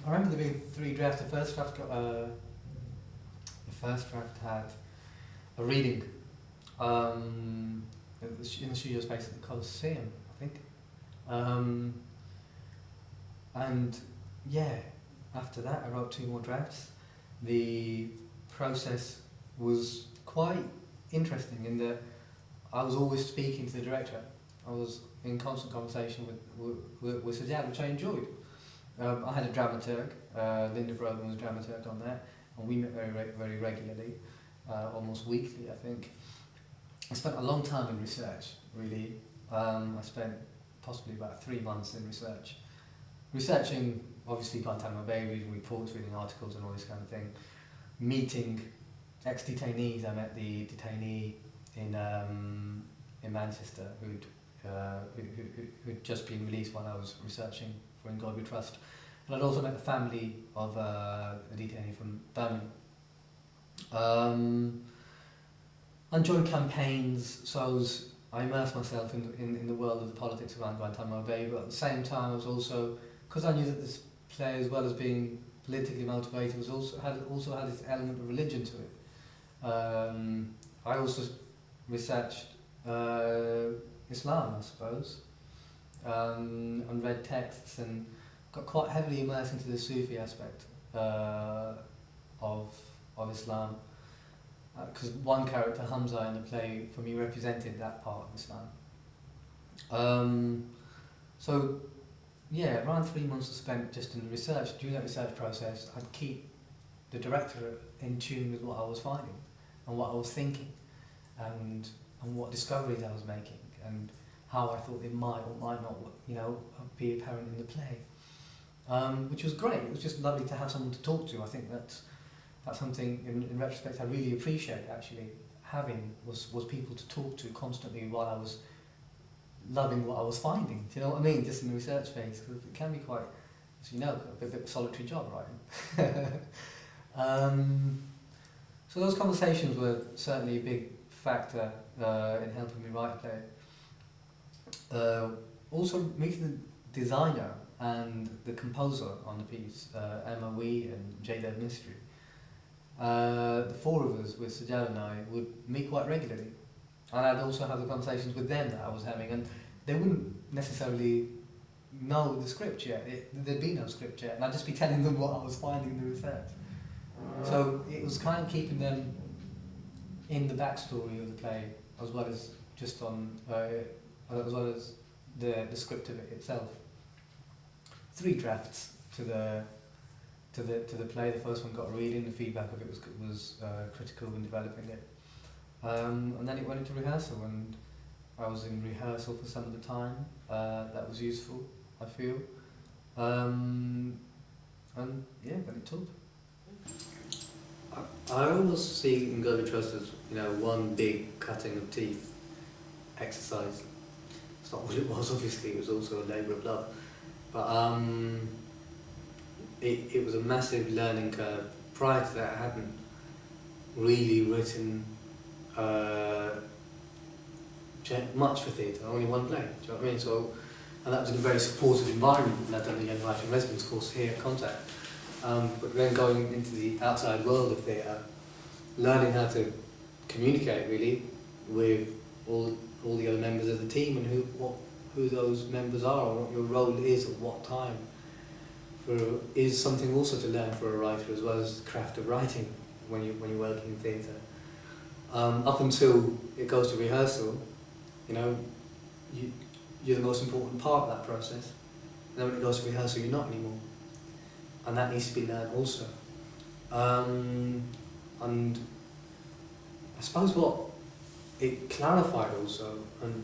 I remember there being 3 drafts. The first draft had a reading in the studio space at the Coliseum, I think. And yeah, after that I wrote 2 more drafts. The process was quite interesting in that I was always speaking to the director. I was in constant conversation with Sajjad, which I enjoyed. I had a dramaturg, Linda Brogan was a dramaturg on that, and we met very regularly, almost weekly, I think. I spent a long time in research, really. I spent possibly about 3 months in research. Researching, obviously, Guantanamo Bay, reading reports, reading articles and all this kind of thing. Meeting ex-detainees. I met the detainee in Manchester who'd just been released while I was researching for In God We Trust. And I'd also met the family of a detainee from Birmingham. I joined campaigns, so I immersed myself in the world of the politics around Guantanamo Bay, but at the same time I was also, because I knew that this play, as well as being politically motivated, was also had this element of religion to it. I also researched Islam, I suppose, and read texts and got quite heavily immersed into the Sufi aspect of Islam, because one character, Hamza, in the play, for me represented that part of Islam. So yeah, around 3 months was spent just in the research. During that research process, I'd keep the director in tune with what I was finding and what I was thinking, and what discoveries I was making, and how I thought it might or might not, be apparent in the play, which was great. It was just lovely to have someone to talk to. I think that's something in retrospect I really appreciate actually having was people to talk to constantly while I was loving what I was finding. Do you know what I mean? Just in the research phase, because it can be quite, as you know, a bit of a solitary job, right? So those conversations were certainly a big factor in helping me write the play. Also meeting the designer and the composer on the piece, Emma Wee and Jada Mystery. The 4 of us, with Sajjad and I, would meet quite regularly, and I'd also have the conversations with them that I was having, and they wouldn't necessarily know the script yet. There'd be no script yet, and I'd just be telling them what I was finding in the research. So it was kind of keeping them in the backstory of the play, as well as just as well as the script of it itself. 3 drafts to the play. The first one got a reading. The feedback of it was critical in developing it, and then it went into rehearsal, and I was in rehearsal for some of the time. That was useful, I feel, and yeah, then it took. I almost see In God We Trust as one big cutting of teeth exercise. It's not what it was. Obviously, it was also a labour of love, but it was a massive learning curve. Prior to that, I hadn't really written much for theatre, only 1 play. Do you know what I mean? So, and that was in a very supportive environment. I'd done the Young Writing Residence course here at Contact. But then going into the outside world of theatre, learning how to communicate really with all the other members of the team, and who those members are, and what your role is at what time, is something also to learn for a writer, as well as the craft of writing when you're working in theatre. Up until it goes to rehearsal, you're the most important part of that process. And then when it goes to rehearsal, you're not anymore. And that needs to be learned also. And I suppose what it clarified also and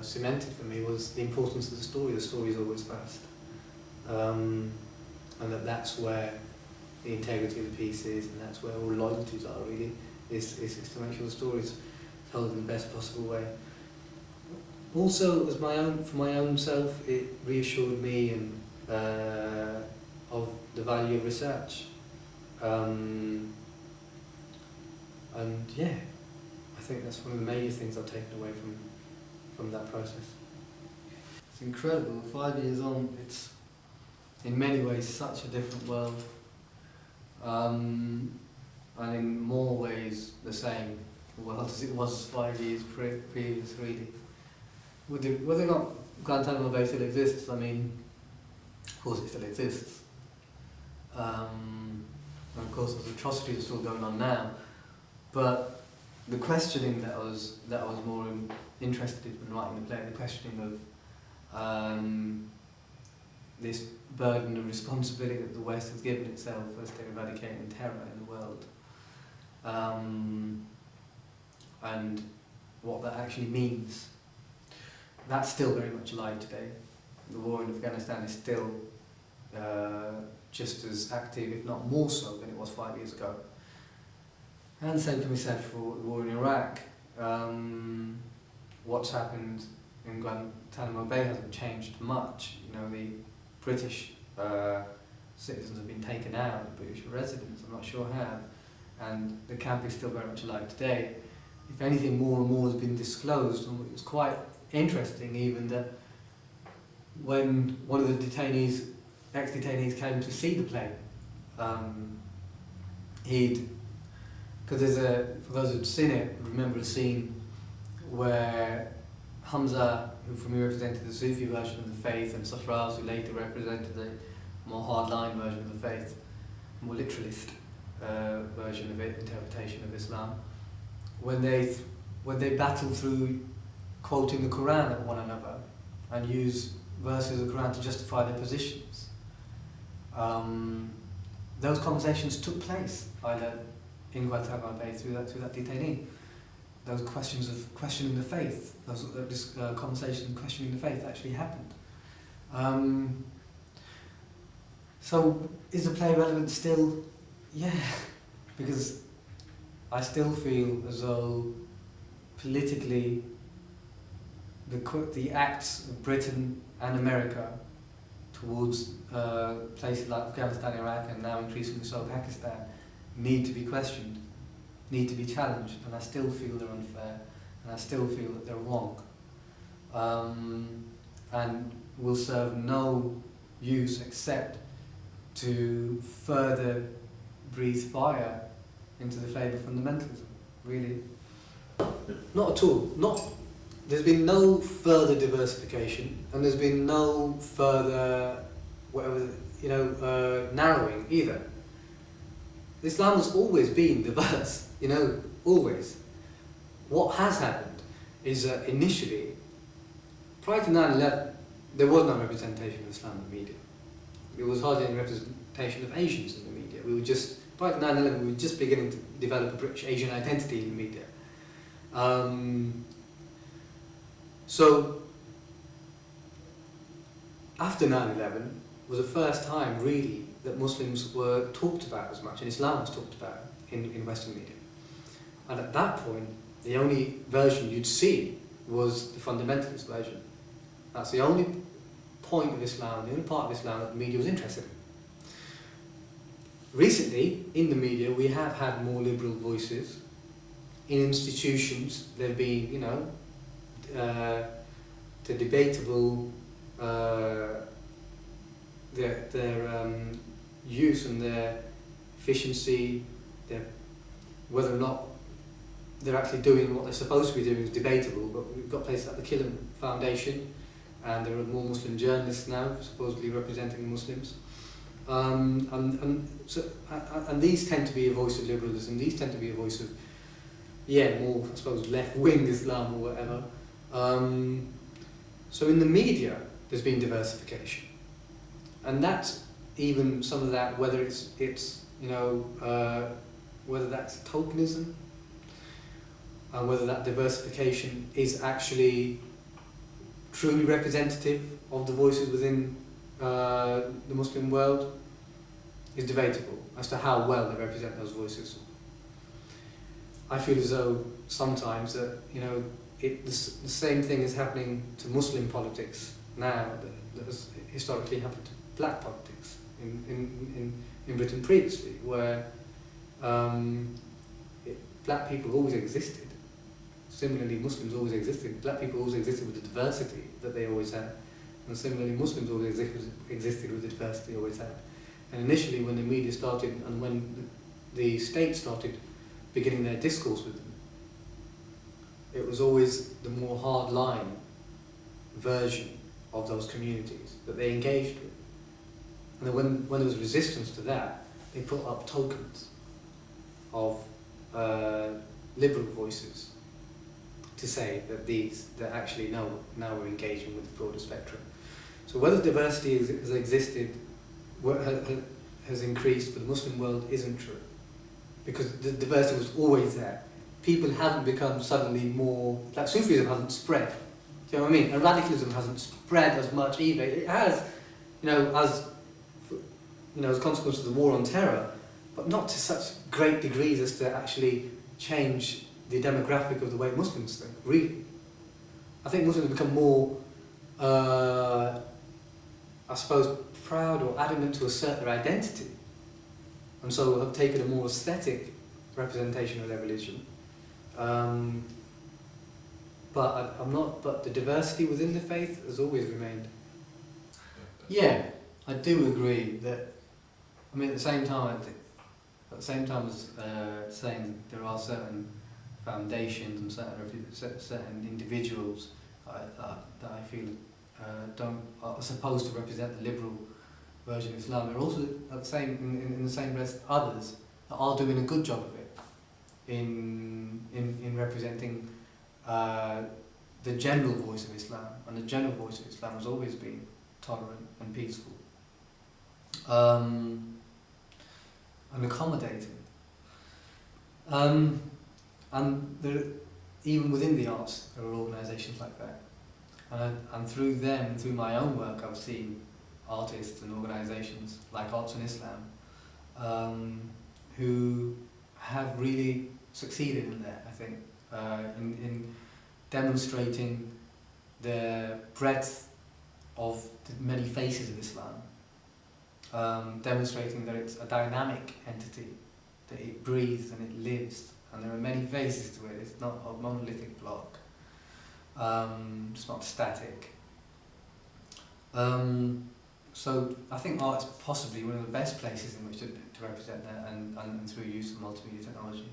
cemented for me was the importance of the story. The story is always first. And that's where the integrity of the piece is, and that's where all loyalties are really, is to make sure the story is told in the best possible way. Also, for my own self, it reassured me of the value of research. And yeah, I think that's one of the major things I've taken away from that process. It's incredible. 5 years on, in many ways such a different world, and in more ways the same world as it was 5 years previous, really. Whether or not Guantanamo Bay still exists, I mean, of course it still exists. And of course those atrocities are still going on now, but the questioning that I was more interested in writing the play, the questioning of this burden of responsibility that the West has given itself as to eradicating terror in the world, and what that actually means. That's still very much alive today. The war in Afghanistan is still just as active, if not more so, than it was 5 years ago. And the same can be said for the war in Iraq. What's happened in Guantanamo Bay hasn't changed much. You know, the British citizens have been taken out, the British residents, I'm not sure how, and the camp is still very much alive today. If anything, more and more has been disclosed, and it's quite interesting even that when one of the detainees, ex-detainees, came to see the play, because for those who've seen it, remember a scene where Hamza, who for me represented the Sufi version of the faith, and Safraz, who later represented the more hardline version of the faith, more literalist version of it, interpretation of Islam, when they battle through quoting the Quran at one another and use verses of the Quran to justify their positions. Those conversations took place, I learned, in Guantanamo Bay through that detainee. Those questions of questioning the faith, this conversation questioning the faith actually happened. So is the play relevant still? Yeah, because I still feel as though politically the acts of Britain and America towards places like Afghanistan, Iraq, and now increasingly so Pakistan need to be questioned, need to be challenged, and I still feel they're unfair, and I still feel that they're wrong, and will serve no use except to further breathe fire into the flame of fundamentalism, really. Not at all. There's been no further diversification, and there's been no further, narrowing either. Islam has always been diverse, always. What has happened is that initially, prior to 9/11, there was no representation of Islam in the media. There was hardly any representation of Asians in the media. Prior to 9/11, we were just beginning to develop a British Asian identity in the media. So, after 9/11 was the first time really that Muslims were talked about as much, and Islam was talked about in Western media. And at that point, the only version you'd see was the fundamentalist version. That's the only point of Islam, the only part of Islam that the media was interested in. Recently, in the media, we have had more liberal voices. In institutions, there have been, the debatable, their use and their efficiency, whether or not they're actually doing what they're supposed to be doing is debatable, but we've got places like the Killam Foundation, and there are more Muslim journalists now, supposedly representing Muslims. And these tend to be a voice of liberalism, these tend to be a voice of, more, I suppose, left-wing Islam or whatever. So in the media, there's been diversification. And that's even some of that, whether whether that's tokenism, and whether that diversification is actually truly representative of the voices within the Muslim world, is debatable as to how well they represent those voices. I feel as though sometimes that the same thing is happening to Muslim politics now that has historically happened to black politics in Britain previously, where black people always existed. Similarly, Muslims always existed. Black people always existed with the diversity that they always had. And similarly, Muslims always existed with the diversity they always had. And initially, when the media started and when the state started beginning their discourse with them, it was always the more hard-line version of those communities that they engaged with. And then when there was resistance to that, they put up tokens of liberal voices to say that actually now we're engaging with the broader spectrum. So whether diversity has existed, has increased for the Muslim world isn't true, because the diversity was always there. People haven't become suddenly more, like Sufism hasn't spread, do you know what I mean? And radicalism hasn't spread as much either. It has, as a consequence of the war on terror, but not to such great degrees as to actually change the demographic of the way Muslims think, really. I think Muslims have become more, I suppose, proud or adamant to assert their identity, and so have taken a more aesthetic representation of their religion. But the diversity within the faith has always remained. Yeah, I do agree that. I mean, at the same time as saying there are certain foundations and certain individuals that I feel are supposed to represent the liberal version of Islam. There are also in the same breath others that are doing a good job of it in representing the general voice of Islam, and the general voice of Islam has always been tolerant and peaceful, and accommodating. And there, even within the arts, there are organisations like that. And through them, through my own work, I've seen artists and organisations like Arts in Islam who have really succeeded in that, I think, in demonstrating the breadth of the many faces of Islam, demonstrating that it's a dynamic entity, that it breathes and it lives, and there are many faces to it. It's not a monolithic block. It's not static. So I think art is possibly one of the best places in which to represent that, and through use of multimedia technology.